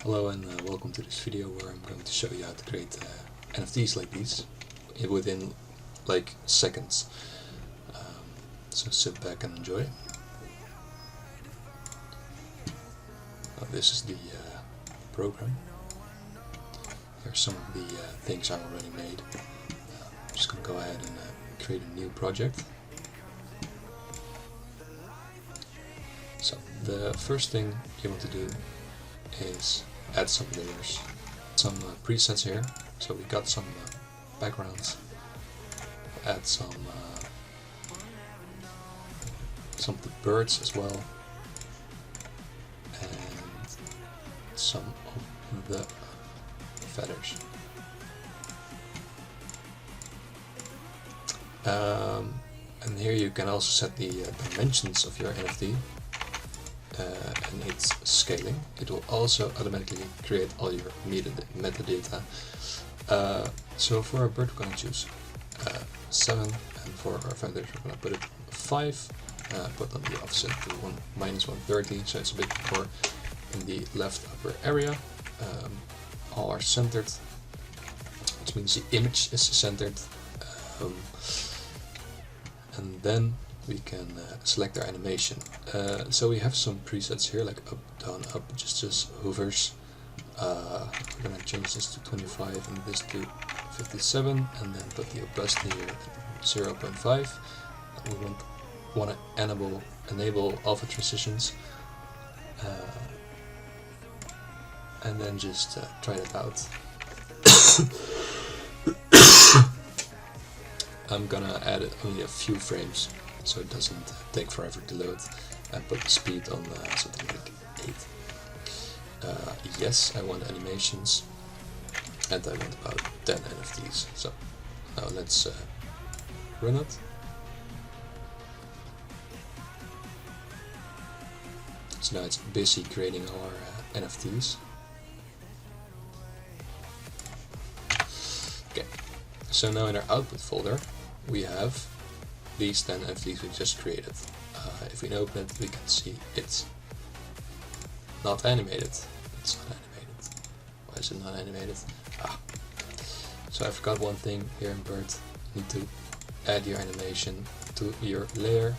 Hello and welcome to this video where I'm going to show you how to create NFTs like these within like seconds. So sit back and enjoy. This is the program. Here's some of the things I already made. I'm just going to go ahead and create a new project. So the first thing you want to do is add some layers, some presets here. So we got some backgrounds. Add some of the birds as well, and some of the feathers. And here you can also set the dimensions of your NFT. And its scaling. It will also automatically create all your metadata. So for our bird we're going to choose 7, and for our feathers we're going to put it 5. Put on the offset to -130, so it's a bit more in the left upper area. All are centered, which means the image is centered. And then we can select our animation. So we have some presets here, like up, down, up, just hovers. We're gonna change this to 25 and this to 57, and then put the opacity here at 0.5. We want to enable alpha transitions, and then just try that out. I'm gonna add only a few frames, so it doesn't take forever to load, and put the speed on something like 8. Yes, I want animations, and I want about 10 NFTs. So now let's run it. So now it's busy creating our NFTs. Okay, so now in our output folder we have these 10 NFTs we just created. If we open it, we can see it's not animated. It's not animated. Why is it not animated? So I forgot one thing here in Bird. You need to add your animation to your layer.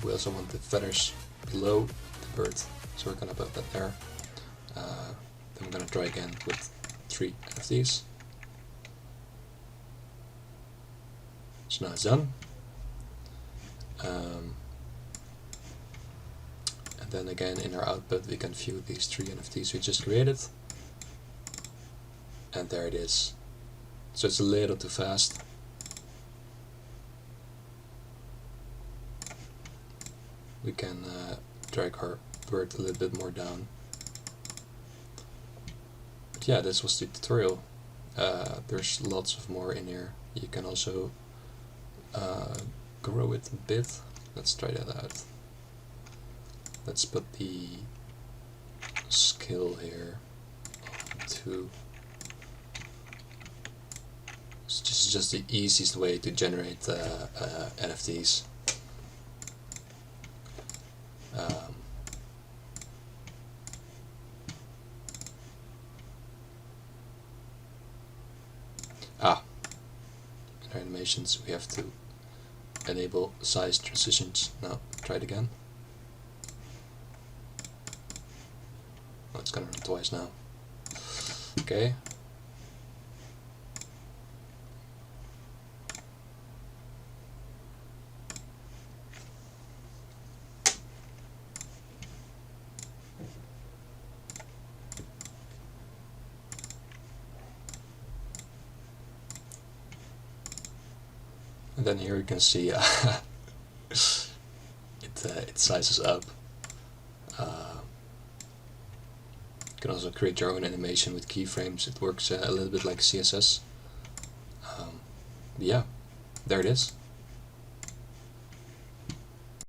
We also want the feathers below the bird, so we're gonna put that there. Then we're gonna try again with 3 NFTs. So now it's done. And then again in our output we can view these 3 NFTs we just created. And there it is. So it's a little too fast. We can drag our bird a little bit more down. But yeah, this was the tutorial. There's lots of more in here. You can also grow it a bit. Let's try that out. Let's put the scale here to. It's just the easiest way to generate NFTs. In our animations we have to enable size transitions. Now try it again. Oh, it's gonna run twice now. Okay. And then here you can see it sizes up. You can also create your own animation with keyframes. It works a little bit like CSS. Yeah, there it is.